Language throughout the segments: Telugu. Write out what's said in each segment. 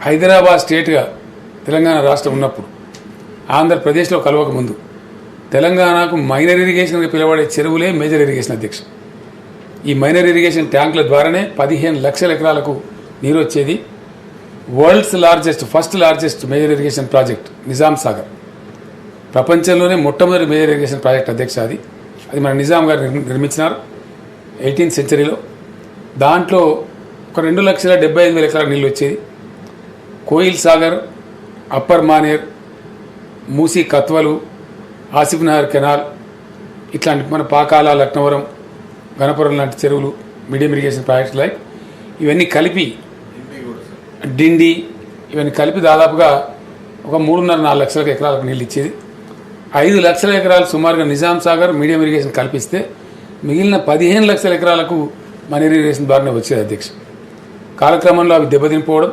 హైదరాబాద్ స్టేట్గా తెలంగాణ రాష్ట్రం ఉన్నప్పుడు ఆంధ్రప్రదేశ్లో కలవక ముందు తెలంగాణకు మైనర్ ఇరిగేషన్గా పిలువబడే చెరువులే మేజర్ ఇరిగేషన్ అధ్యక్ష. ఈ మైనర్ ఇరిగేషన్ ట్యాంకుల ద్వారానే 15 లక్షల ఎకరాలకు నీరు వచ్చేది. World's first largest major irrigation project Nizam Sagar, ప్రపంచంలోనే మొట్టమొదటి మేజర్ ఇరిగేషన్ ప్రాజెక్ట్ అధ్యక్ష. అది మన నిజాం గారు నిర్మించినారు 18th సెంచరీలో. దాంట్లో ఒక 2,75,000 ఎకరాల నీళ్ళు వచ్చేది. కోయిల్ సాగర్, అప్పర్ మానేర్, మూసీ కత్వలు, ఆసిఫ్ నగర్ కెనాల్, ఇట్లాంటి మన పాకాల, లక్నవరం, గణపురం లాంటి చెరువులు మీడియం ఇరిగేషన్ ప్రాజెక్ట్స్ లైక్ ఇవన్నీ కలిపి, డిండి ఇవన్నీ కలిపి దాదాపుగా ఒక 3.5-4 లక్షల ఎకరాలకు నీళ్ళు ఇచ్చేది. 5 లక్షల ఎకరాలు సుమారుగా నిజాం సాగర్ మీడియం ఇరిగేషన్ కల్పిస్తే మిగిలిన 15 లక్షల ఎకరాలకు మన ఇరిగేషన్ ద్వారానే వచ్చేది అధ్యక్ష. కాలక్రమంలో అవి దెబ్బతినిపోవడం,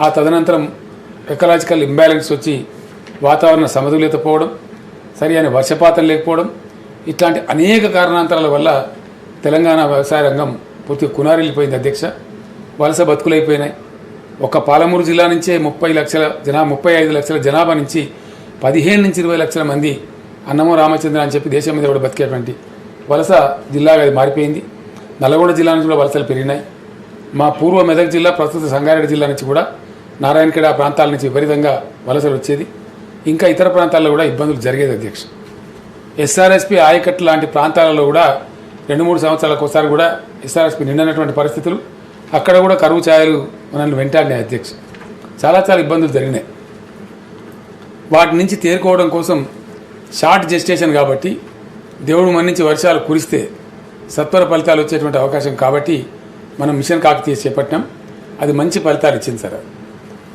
ఆ తదనంతరం ఎకలాజికల్ ఇంబ్యాలెన్స్ వచ్చి వాతావరణ సమతుల్యత పోవడం, సరి అయిన వర్షపాతం లేకపోవడం, ఇట్లాంటి అనేక కారణాంతరాల వల్ల తెలంగాణ వ్యవసాయ రంగం పూర్తిగా కునారిల్లిపోయింది అధ్యక్ష. వలస బతుకులైపోయినాయి. ఒక పాలమూరు జిల్లా నుంచే 35 లక్షల జనాభా నుంచి 15-20 లక్షల మంది అన్నమో రామచంద్ర అని చెప్పి దేశం మీద కూడా బతికేటువంటి వలస జిల్లాగా అది మారిపోయింది. నల్గొండ జిల్లా నుంచి కూడా వలసలు పెరిగినాయి. మా పూర్వ మెదక్ జిల్లా, ప్రస్తుత సంగారెడ్డి జిల్లా నుంచి కూడా నారాయణఖేడ్ ఆ ప్రాంతాల నుంచి విపరీతంగా వలసలు వచ్చేది. ఇంకా ఇతర ప్రాంతాల్లో కూడా ఇబ్బందులు జరిగేది అధ్యక్ష. ఎస్ఆర్ఎస్పి ఆయకట్టు లాంటి ప్రాంతాలలో కూడా 2-3 సంవత్సరాలకు ఒకసారి కూడా ఎస్ఆర్ఎస్పి నిండినటువంటి పరిస్థితులు, అక్కడ కూడా కరువు ఛాయలు మనల్ని వెంటాడినాయి అధ్యక్ష. చాలా ఇబ్బందులు జరిగినాయి. వాటి నుంచి తేరుకోవడం కోసం షార్ట్ జెస్టేషన్ కాబట్టి, దేవుడు మన్నించి వర్షాలు కురిస్తే సత్వర ఫలితాలు వచ్చేటువంటి అవకాశం కాబట్టి మనం మిషన్ కాకతీయ చేపట్టినాం. అది మంచి ఫలితాలు ఇచ్చింది సార్.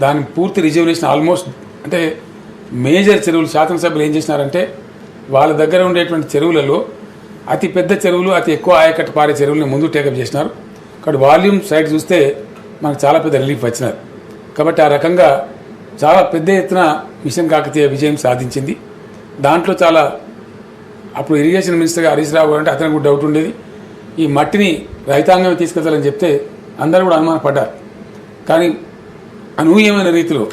దాని పూర్తి రిజర్వేషన్ ఆల్మోస్ట్ అంటే మేజర్ చెరువులు శాసనసభ్యులు ఏం చేసినారంటే వాళ్ళ దగ్గర ఉండేటువంటి చెరువులలో అతి పెద్ద చెరువులు, అతి ఎక్కువ ఆయకట్టు పారే చెరువులను ముందు టేకప్ చేసినారు. కాబట్టి వాల్యూమ్ సైడ్ చూస్తే మనకు చాలా పెద్ద రిలీఫ్ వచ్చినారు. కాబట్టి ఆ రకంగా చాలా పెద్ద ఎత్తున మిషన్ కాకతీయ విజయం సాధించింది. దాంట్లో చాలా అప్పుడు ఇరిగేషన్ మినిస్టర్గా హరీష్ రావు అంటే అతనికి కూడా డౌట్ ఉండేది. ఈ మట్టిని రైతాంగమే తీసుకెళ్తారని చెప్తే అందరూ కూడా అనుమానపడ్డారు. కానీ అనూహ్యమైన రీతిలో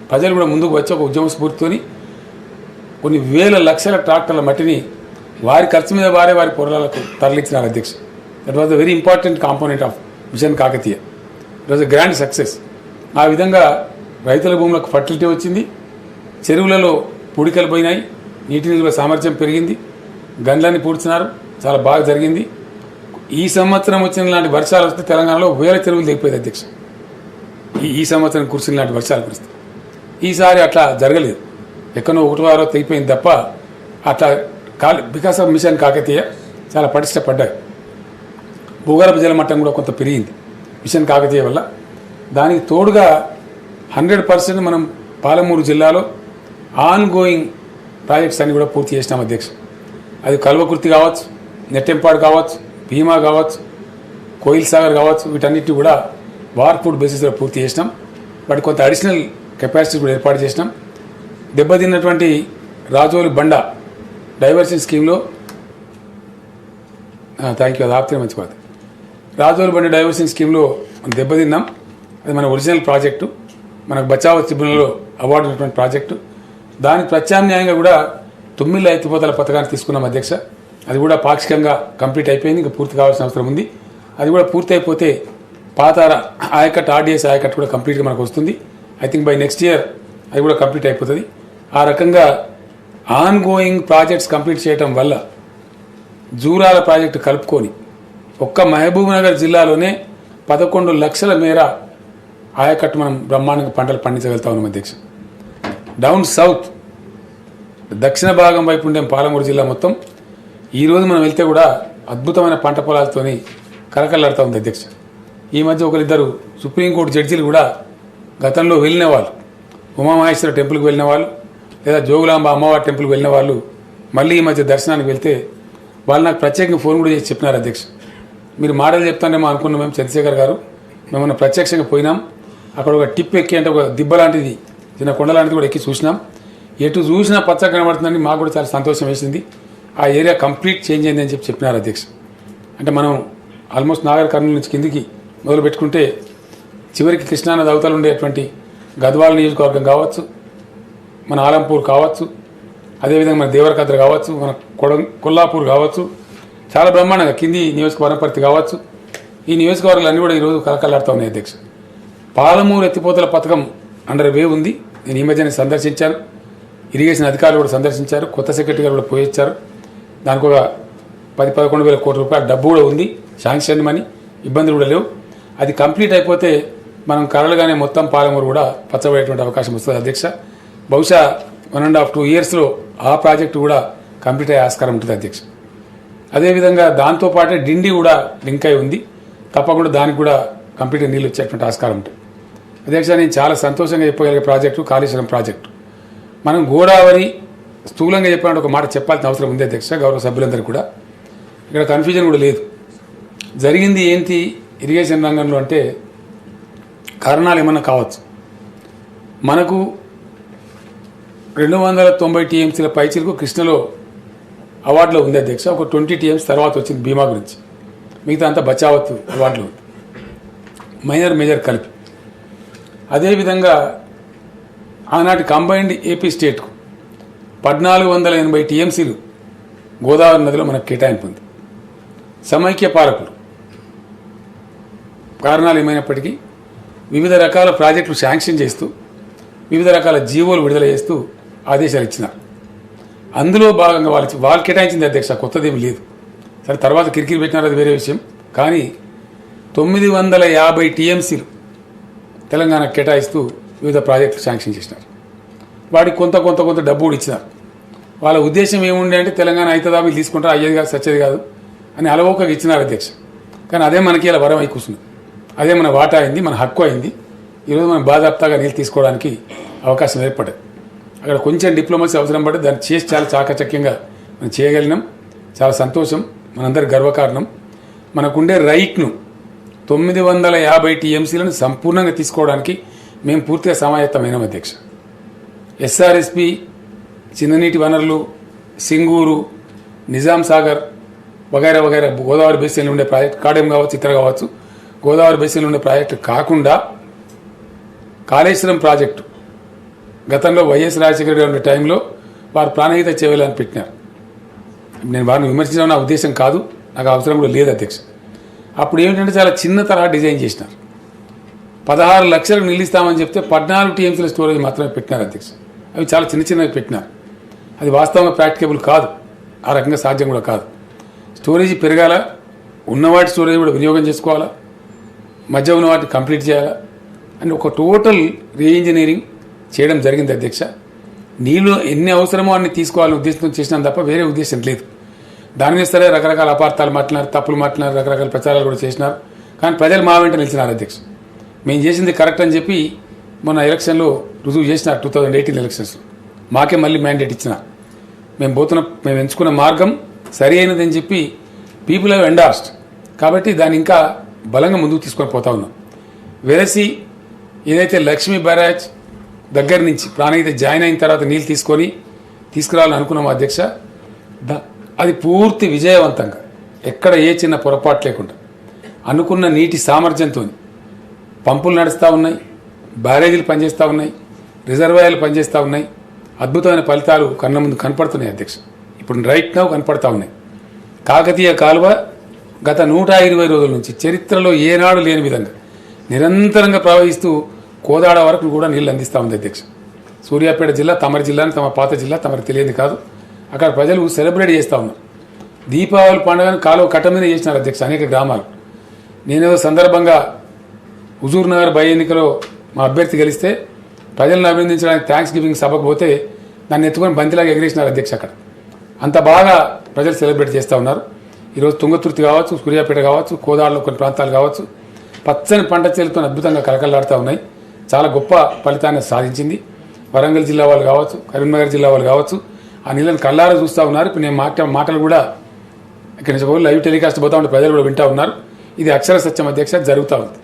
ప్రజలు కూడా ముందుకు వచ్చి ఒక ఉద్యమ స్ఫూర్తితోని కొన్ని వేల లక్షల ట్రాక్టర్ల మట్టిని వారి ఖర్చు మీద వారి పొలాలకు తరలించినారు అధ్యక్ష. That was the very important component of mission Kakatiya. It was a grand success. ఆ విధంగా రైతుల భూములకు ఫర్టిలిటీ వచ్చింది, చెరువులలో పూడికలు పోయినాయి, నీటి నిల్వ సామర్థ్యం పెరిగింది, గండ్లన్నీ పూడ్చినారు, చాలా బాగా జరిగింది. ఈ సంవత్సరం వచ్చిన లాంటి వర్షాలు వస్తే తెలంగాణలో వేల చెరువులు తెగిపోయింది అధ్యక్ష. ఈ సంవత్సరం కురిసిన లాంటి వర్షాలు కురిస్తే ఈసారి అట్లా జరగలేదు. ఎక్కడో 1-2 తెగిపోయింది తప్ప అట్లా బికాస్ ఆఫ్ మిషన్ కాకతీయ చాలా పటిష్టపడ్డాయి. భూగర్భ జలమట్టం కూడా కొంత పెరిగింది మిషన్ కాకతీయ వల్ల. దానికి తోడుగా 100% మనం పాలమూరు జిల్లాలో ఆన్ గోయింగ్ ప్రాజెక్ట్స్ అన్ని కూడా పూర్తి చేసినాం అధ్యక్ష. అది కల్వకుర్తి కావచ్చు, నెట్టెంపాడు కావచ్చు, భీమా కావచ్చు, కోయిల్ సాగర్ కావచ్చు, వీటన్నిటి కూడా వార్ఫుడ్ బేసిస్లో పూర్తి చేసినాం. వాటి కొంత అడిషనల్ కెపాసిటీ కూడా ఏర్పాటు చేసినాం. దెబ్బతిన్నటువంటి రాజోలి బండ డైవర్షన్ స్కీమ్లో థ్యాంక్ యూ, అది ఆపితే మంచిపోతుంది. రాజోలి బండ డైవర్షన్ స్కీమ్లో మనం దెబ్బతిన్నాం. అది మన ఒరిజినల్ ప్రాజెక్టు, మనకు బచావ్ ట్రిబ్యునల్లో అవార్డు ఉన్నటువంటి ప్రాజెక్టు. దానికి ప్రత్యామ్నాయంగా కూడా తుమ్మిళ్ళ ఎత్తిపోతల పథకాన్ని తీసుకున్నాం అధ్యక్ష. అది కూడా పాక్షికంగా కంప్లీట్ అయిపోయింది, ఇంకా పూర్తి కావాల్సిన అవసరం ఉంది. అది కూడా పూర్తి అయిపోతే పాతార ఆయకట్టు, ఆర్డీఎస్ ఆయకట్టు కూడా కంప్లీట్గా మనకు వస్తుంది. I think by next year అది కూడా కంప్లీట్ అయిపోతుంది. ఆ రకంగా ఆన్ గోయింగ్ ప్రాజెక్ట్స్ కంప్లీట్ చేయడం వల్ల జూరాల ప్రాజెక్టు కలుపుకొని ఒక్క మహబూబ్నగర్ జిల్లాలోనే 11 లక్షల మేర ఆయకట్టు మనం బ్రహ్మాండంగా పంటలు పండించగలుగుతా ఉన్నాం అధ్యక్ష. డౌన్ సౌత్ దక్షిణ భాగం వైపు ఉండే పాలమూరు జిల్లా మొత్తం ఈరోజు మనం వెళ్తే కూడా అద్భుతమైన పంట పొలాలతోని కలకల్లాడుతూ ఉంది అధ్యక్ష. ఈ మధ్య ఒకరిద్దరు సుప్రీంకోర్టు జడ్జీలు కూడా గతంలో వెళ్ళిన వాళ్ళు, ఉమామహేశ్వర టెంపుల్కి వెళ్ళిన వాళ్ళు లేదా జోగులాంబ అమ్మవారి టెంపుల్కి వెళ్ళిన వాళ్ళు మళ్ళీ ఈ మధ్య దర్శనానికి వెళ్తే వాళ్ళు నాకు ప్రత్యేకంగా ఫోన్ కూడా చేసి చెప్పినారు అధ్యక్ష. మీరు మాటలు చెప్తానేమో అనుకున్నాం మేము, చంద్రశేఖర్ గారు మేము ప్రత్యక్షంగా పోయినాం. అక్కడ ఒక టిప్ ఎక్కి అంటే ఒక దిబ్బ లాంటిది, చిన్న కొండ లాంటిది కూడా ఎక్కి చూసినాం. ఎటు చూసినా పచ్చగా కనబడుతుందని మాకు కూడా చాలా సంతోషం వేసింది. ఆ ఏరియా కంప్లీట్ చేంజ్ అయింది అని చెప్పినారు అధ్యక్ష. అంటే మనం ఆల్మోస్ట్ నాగర్ కర్నూలు నుంచి కిందికి మొదలు పెట్టుకుంటే చివరికి కృష్ణానది అవతల ఉండేటువంటి గద్వాల నియోజకవర్గం కావచ్చు, మన ఆలంపూర్ కావచ్చు, అదేవిధంగా మన దేవరకద్ర కావచ్చు, మన కొల్లాపూర్ కావచ్చు, చాలా బ్రహ్మాండంగా కింది నియోజకవర్గపర్తి కావచ్చు. ఈ నియోజకవర్గాలన్నీ కూడా ఈరోజు కలకలాడుతూ ఉన్నాయి అధ్యక్ష. పాలమూరు ఎత్తిపోతల పథకం అండర్ వే ఉంది. నేను ఈ మధ్యనే సందర్శించాను. ఇరిగేషన్ అధికారులు కూడా సందర్శించారు. కొత్త సెక్రటరీ గారు కూడా పోయొచ్చారు. దానికి ఒక 10-11 వేల కోట్ల రూపాయల డబ్బు కూడా ఉంది, శాంక్షన్ మనీ, ఇబ్బందులు కూడా లేవు. అది కంప్లీట్ అయిపోతే మనం కరలుగానే మొత్తం పాలమూరు కూడా పచ్చబడేటువంటి అవకాశం వస్తుంది అధ్యక్ష. బహుశా 1.5-2 ఇయర్స్లో ఆ ప్రాజెక్టు కూడా కంప్లీట్ అయ్యే ఆస్కారం ఉంటుంది అధ్యక్ష. అదేవిధంగా దాంతోపాటే డిండి కూడా లింక్ అయి ఉంది. తప్పకుండా దానికి కూడా కంప్లీట్గా నీళ్ళు వచ్చేటువంటి ఆస్కారం ఉంటుంది అధ్యక్ష. నేను చాలా సంతోషంగా చెప్పగలిగే ప్రాజెక్టు కాళేశ్వరం ప్రాజెక్టు. మనం గోదావరి స్థూలంగా చెప్పాలంటే ఒక మాట చెప్పాల్సిన అవసరం ఉంది అధ్యక్ష. గౌరవ సభ్యులందరూ కూడా ఇక్కడ కన్ఫ్యూజన్ కూడా లేదు. జరిగింది ఏంటి ఇరిగేషన్ రంగంలో అంటే కారణాలు ఏమన్నా కావచ్చు. మనకు 290 టీఎంసీల పైచిలకు కృష్ణలో అవార్డులో ఉంది అధ్యక్ష. ఒక 20 టీఎంసీ తర్వాత వచ్చింది భీమా గురించి. మిగతా అంతా బచావత్ అవార్డులో ఉంది, మైనర్ మేజర్ కలిపి. అదేవిధంగా ఆనాటి కంబైన్డ్ ఏపీ స్టేట్కు 1480 టీఎంసీలు గోదావరి నదిలో మనకు కేటాయింపు ఉంది. సమైక్య పాలకులు కారణాలు ఏమైనప్పటికీ వివిధ రకాల ప్రాజెక్టులు శాంక్షన్ చేస్తూ వివిధ రకాల జీవోలు విడుదల చేస్తూ ఆదేశాలు ఇచ్చినారు. అందులో భాగంగా వాళ్ళు కేటాయించింది అధ్యక్ష, కొత్తదేమి లేదు. సరే తర్వాత కిరికిరి పెట్టినారు, అది వేరే విషయం. కానీ 950 టీఎంసీలు తెలంగాణ కేటాయిస్తూ వివిధ ప్రాజెక్టులు శాంక్షన్ చేసినారు. వాడికి కొంత డబ్బు కూడా ఇచ్చినారు. వాళ్ళ ఉద్దేశం ఏముండే అంటే తెలంగాణ అవుతుందా మీరు తీసుకుంటారా, అయ్యేది కాదు సచ్చేది కాదు అని అలవోకగా ఇచ్చినారు అధ్యక్ష. కానీ అదే మనకి ఇలా వరం అయి కూర్చుంది. అదే మన వాటా అయింది, మన హక్కు అయింది. ఈరోజు మనం బాధాప్తాగా నీళ్ళు తీసుకోవడానికి అవకాశం ఏర్పడదు. అక్కడ కొంచెం డిప్లొమసీ అవసరం పడి దాన్ని చేసి చాలా చాకచక్యంగా మనం చేయగలిగినాం. చాలా సంతోషం, మనందరి గర్వకారణం. మనకుండే రైట్ను 950 టీఎంసీలను సంపూర్ణంగా తీసుకోవడానికి మేము పూర్తిగా సమాయత్తమైనాం అధ్యక్ష. ఎస్ఆర్ఎస్పి, చిన్ననీటి వనరులు, సింగూరు, నిజాం సాగర్ వగైరా వగైరా గోదావరి బేసిన్లో ఉండే ప్రాజెక్టు, కాడెం కావచ్చు, ఇతర కావచ్చు, గోదావరి బేసిన్లో ఉండే ప్రాజెక్టు కాకుండా కాళేశ్వరం ప్రాజెక్టు గతంలో వైఎస్ రాజశేఖర గారు ఉండే టైంలో వారు ప్రాణహిత చేయాలని పెట్టినారు. నేను వారిని విమర్శించడం నా ఉద్దేశం కాదు, నాకు అవసరం కూడా లేదు అధ్యక్ష. అప్పుడు ఏమిటంటే చాలా చిన్న తరహా డిజైన్ చేసినారు. 16 లక్షలకు నిలుస్తామని చెప్తే 14 టీఎంసీల స్టోరేజ్ మాత్రమే పెట్టినారు అధ్యక్ష. అవి చాలా చిన్నవి పెట్టినారు. అది వాస్తవంగా ప్రాక్టికబుల్ కాదు, ఆ రకంగా సాధ్యం కూడా కాదు. స్టోరేజ్ పెరగాల, ఉన్నవాటి స్టోరేజ్ కూడా వినియోగం చేసుకోవాలా, మధ్య ఉన్న వాటిని కంప్లీట్ చేయాలా అని ఒక టోటల్ రీఇంజనీరింగ్ చేయడం జరిగింది అధ్యక్ష. నీళ్ళు ఎన్ని అవసరమో అన్ని తీసుకోవాలని ఉద్దేశంతో చేసినాం తప్ప వేరే ఉద్దేశం లేదు. దాని మీద సరే రకరకాల అపార్థాలు మాట్లాడారు, తప్పులు మాట్లాడారు, రకరకాల ప్రచారాలు కూడా చేసినారు. కానీ ప్రజలు మా వెంట నిలిచినారు అధ్యక్ష. మేము చేసింది కరెక్ట్ అని చెప్పి మొన్న ఎలక్షన్లో రుజువు చేసినారు. 2018 ఎలక్షన్స్లో మాకే మళ్ళీ మ్యాండేట్ ఇచ్చినారు. మేము ఎంచుకున్న మార్గం సరి అయినదని చెప్పి పీపుల్ హ్యావ్ ఎండార్స్డ్. కాబట్టి దాన్ని ఇంకా బలంగా ముందుకు తీసుకొని పోతా ఉన్నాం. వెరసి ఏదైతే లక్ష్మీ బ్యారేజ్ దగ్గర నుంచి ప్రాణహిత జాయిన్ అయిన తర్వాత నీళ్ళు తీసుకురావాలని అనుకున్నాం అధ్యక్ష. అది పూర్తి విజయవంతంగా ఎక్కడ ఏ చిన్న పొరపాటు లేకుండా అనుకున్న నీటి సామర్థ్యంతో పంపులు నడుస్తూ ఉన్నాయి, బ్యారేజీలు పనిచేస్తూ ఉన్నాయి, రిజర్వాయర్లు పనిచేస్తూ ఉన్నాయి. అద్భుతమైన ఫలితాలు కన్న ముందు కనపడుతున్నాయి అధ్యక్ష. ఇప్పుడు రైట్ నౌ కనపడతా ఉన్నాయి. కాకతీయ కాలువ గత 120 రోజుల నుంచి చరిత్రలో ఏనాడు లేని విధంగా నిరంతరంగా ప్రవహిస్తూ కోదాడ వరకు కూడా నీళ్ళు అందిస్తూ ఉంది అధ్యక్ష. సూర్యాపేట జిల్లా తమరి జిల్లాని తమ పాత జిల్లా తమరికి తెలియదు కాదు. అక్కడ ప్రజలు సెలబ్రేట్ చేస్తూ ఉన్నారు. దీపావళి పండుగను కాలువ కట్ట మీద చేసినారు అధ్యక్ష అనేక గ్రామాలు. నేనేదో సందర్భంగా హుజూర్ నగర్ బై ఎన్నికలో మా అభ్యర్థి గెలిస్తే ప్రజలను అభినందించడానికి థ్యాంక్స్ గివింగ్ సభకు పోతే దాన్ని ఎత్తుకొని బంతిలాగా ఎగిరేసినారు అధ్యక్ష. అక్కడ అంత బాగా ప్రజలు సెలబ్రేట్ చేస్తూ ఉన్నారు. ఈరోజు తుంగతుర్తి కావచ్చు, సూర్యాపేట కావచ్చు, కోదాడలో కొన్ని ప్రాంతాలు కావచ్చు, పచ్చని పంట చేలతో అద్భుతంగా కలకలాడుతూ ఉన్నాయి. చాలా గొప్ప ఫలితాన్ని సాధించింది. వరంగల్ జిల్లా వాళ్ళు కావచ్చు, కరీంనగర్ జిల్లా వాళ్ళు కావచ్చు, ఆ నీళ్ళని కళ్ళారా చూస్తూ ఉన్నారు. ఇప్పుడు నేను మాటలు కూడా ఇక్కడి నుంచి లైవ్ టెలికాస్ట్ పోతా ఉంటే ప్రజలు కూడా వింటూ ఉన్నారు. ఇది అక్షర సత్యం అధ్యక్ష, జరుగుతూ ఉంది.